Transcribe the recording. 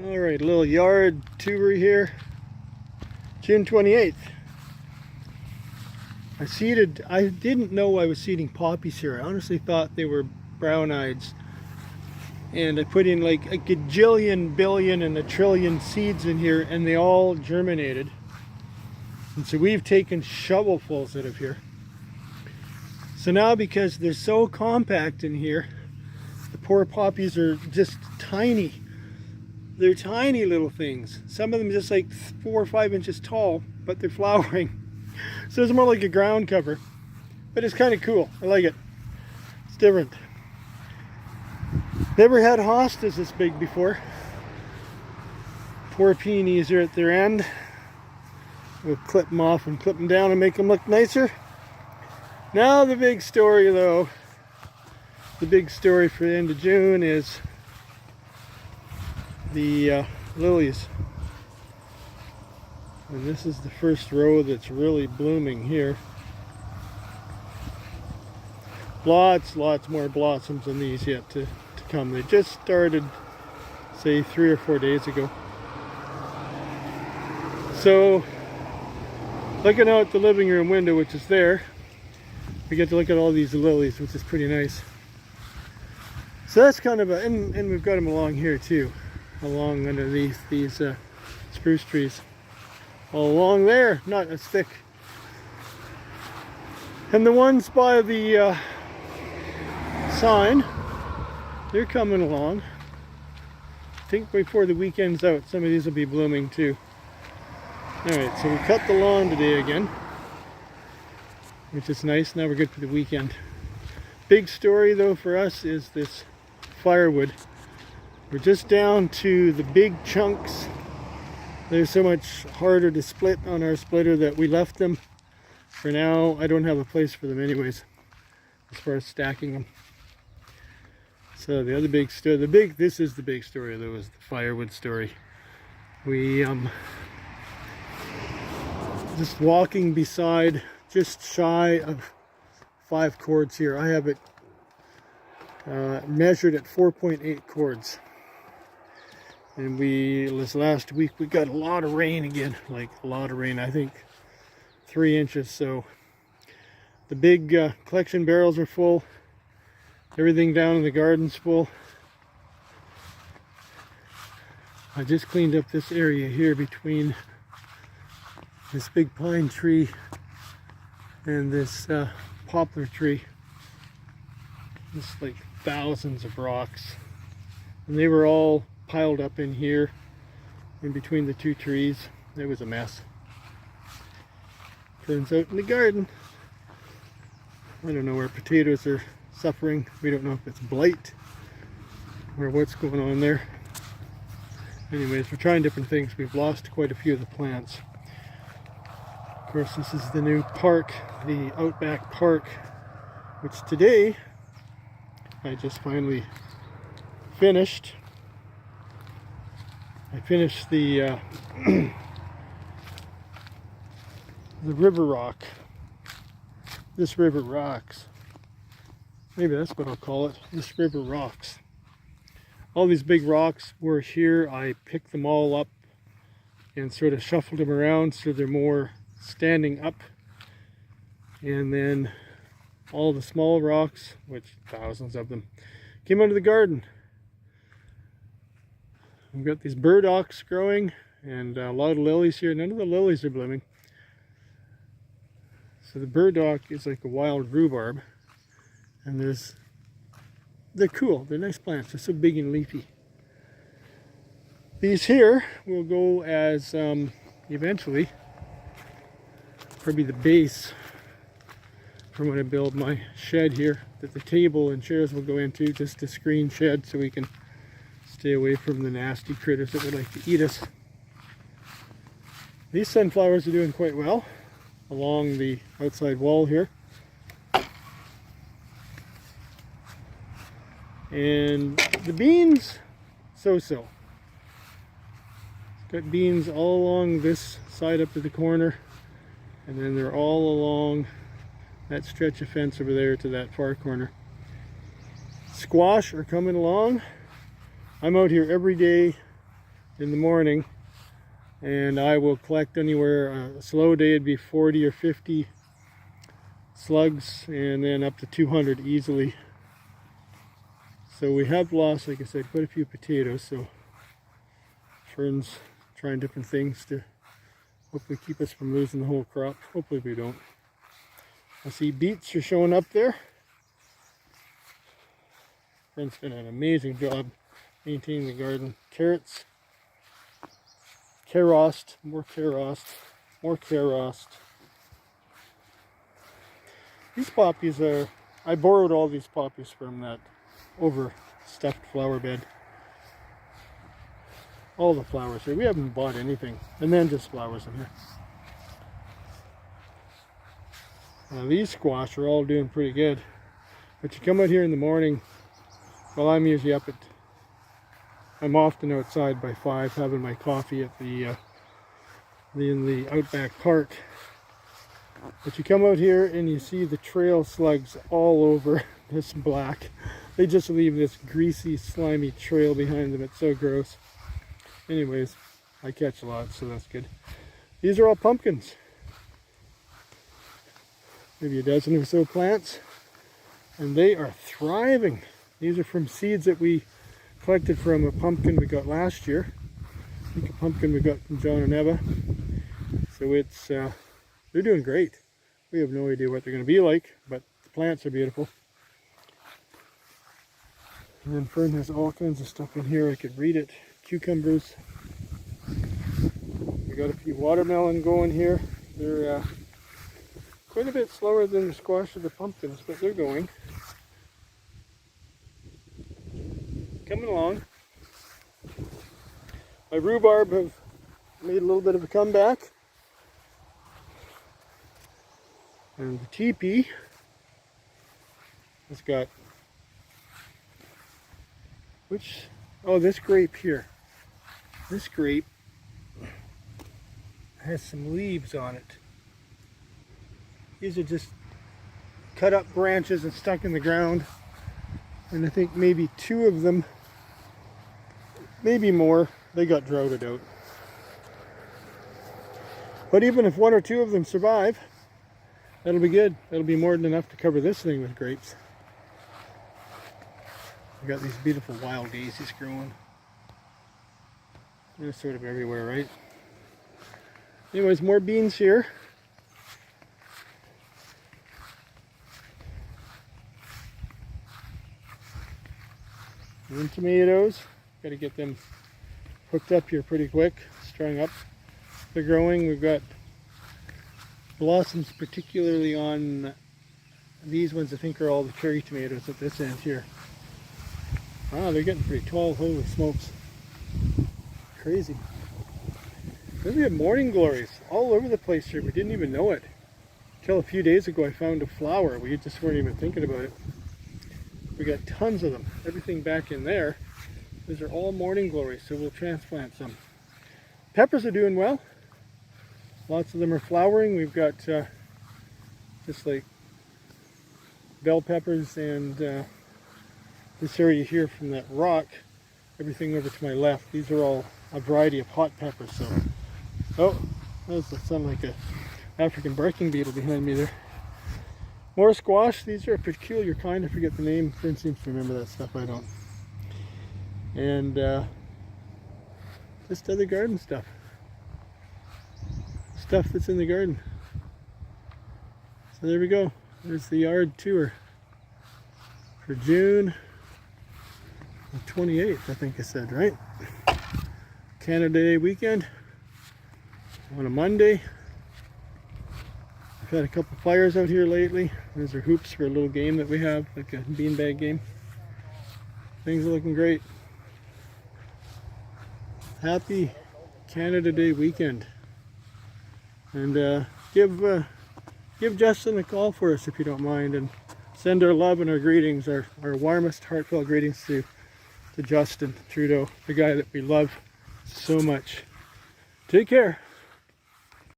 All right, a little yard tour here. June 28th. I didn't know I was seeding poppies here. I honestly thought they were brown-eyeds. And I put in like a gajillion, billion, and a trillion seeds in here, and they all germinated. And so we've taken shovelfuls out of here. So now, because they're so compact in here, the poor poppies are just tiny. They're tiny little things. Some of them just like 4 or 5 inches tall, but they're flowering. So it's more like a ground cover. But it's kind of cool. I like it. It's different. Never had hostas this big before. Poor peonies are at their end. We'll clip them off and clip them down and make them look nicer. Now the big story though, the big story for the end of June is the lilies. And this is the first row that's really blooming here. Lots more blossoms than these yet to come. They just started, say, 3 or 4 days ago. So, looking out the living room window, which is there, we get to look at all these lilies, which is pretty nice. So that's kind of a, and we've got them along here too, along underneath these spruce trees. All along there, not as thick. And the ones by the sign, they're coming along. I think before the weekend's out, some of these will be blooming too. Alright, so we cut the lawn today again, which is nice. Now we're good for the weekend. Big story though for us is this firewood. We're just down to the big chunks. They're so much harder to split on our splitter that we left them. For now, I don't have a place for them anyways, as far as stacking them. So the other big story, this is the big story though, is the firewood story. We just walking beside, just shy of 5 cords here. I have it measured at 4.8 cords. And this last week we got a lot of rain again, like a lot of rain, I think 3 inches. So the big collection barrels are full. Everything down in the garden's full. I just cleaned up this area here between this big pine tree and this poplar tree. Just like thousands of rocks. And they were all piled up in here, in between the 2 trees. It was a mess. Turns out in the garden, I don't know where potatoes are suffering. We don't know if it's blight or what's going on there. Anyways, we're trying different things. We've lost quite a few of the plants. Of course, this is the new park, the Outback Park, which today I just finally finished. I finished the the river rock. This river rocks. Maybe that's what I'll call it. This river rocks. All these big rocks were here. I picked them all up and sort of shuffled them around so they're more standing up. And then all the small rocks, which thousands of them, came out of the garden. We've got these burdocks growing and a lot of lilies here. None of the lilies are blooming. So the burdock is like a wild rhubarb. And they're cool. They're nice plants. They're so big and leafy. These here will go as eventually probably the base for when I build my shed here, that the table and chairs will go into, just a screen shed so we can stay away from the nasty critters that would like to eat us. These sunflowers are doing quite well along the outside wall here. And the beans, so-so. Got beans all along this side up to the corner, and then they're all along that stretch of fence over there to that far corner. Squash are coming along. I'm out here every day in the morning, and I will collect anywhere, a slow day would be 40 or 50 slugs, and then up to 200 easily. So we have lost, like I said, quite a few potatoes, so Fern's trying different things to hopefully keep us from losing the whole crop. Hopefully we don't. I see beets are showing up there. Fern's done an amazing job maintaining the garden. Carrots, Karost, more Karost, more Karost. These poppies are, I borrowed all these poppies from that overstuffed flower bed. All the flowers here. We haven't bought anything. And then just flowers in here. Now these squash are all doing pretty good. But you come out here in the morning, well, I'm usually up at, I'm often outside by 5 having my coffee at in the Outback Park. But you come out here and you see the trail slugs all over this black. They just leave this greasy, slimy trail behind them. It's so gross. Anyways, I catch a lot, so that's good. These are all pumpkins. Maybe a dozen or so plants. And they are thriving. These are from seeds that we collected from a pumpkin we got last year. I think a pumpkin we got from John and Eva. So it's, they're doing great. We have no idea what they're going to be like, but the plants are beautiful. And then Fern has all kinds of stuff in here. I could read it. Cucumbers. We got a few watermelon going here. They're quite a bit slower than the squash or the pumpkins, but they're going. Coming along. My rhubarb have made a little bit of a comeback. And the teepee has got, this grape here. This grape has some leaves on it. These are just cut up branches and stuck in the ground. And I think maybe 2 of them, maybe more, they got droughted out. But even if 1 or 2 of them survive, that'll be good. That'll be more than enough to cover this thing with grapes. We got these beautiful wild daisies growing. They're sort of everywhere, right? Anyways, more beans here. And tomatoes. Got to get them hooked up here pretty quick, strung up. They're growing. We've got blossoms particularly on these ones. I think are all the cherry tomatoes at this end here. Wow, they're getting pretty tall. Holy smokes. Crazy. Then we have morning glories all over the place here. We didn't even know it. Until a few days ago I found a flower. We just weren't even thinking about it. We got tons of them. Everything back in there. These are all morning glories, so we'll transplant some. Peppers are doing well. Lots of them are flowering. We've got just like bell peppers and this area here from that rock. Everything over to my left. These are all a variety of hot peppers. So, oh, that sounds like a African barking beetle behind me there. More squash. These are a peculiar kind. I forget the name. Fern seems to remember that stuff. I don't. And just other garden stuff. Stuff that's in the garden. So there we go. There's the yard tour for June the 28th, I think I said, right? Canada Day weekend on a Monday. I've had a couple fires out here lately. These are hoops for a little game that we have, like a beanbag game. Things are looking great. Happy Canada Day weekend. And give Justin a call for us if you don't mind, and send our love and our greetings, our warmest heartfelt greetings to Justin Trudeau, the guy that we love so much. Take care.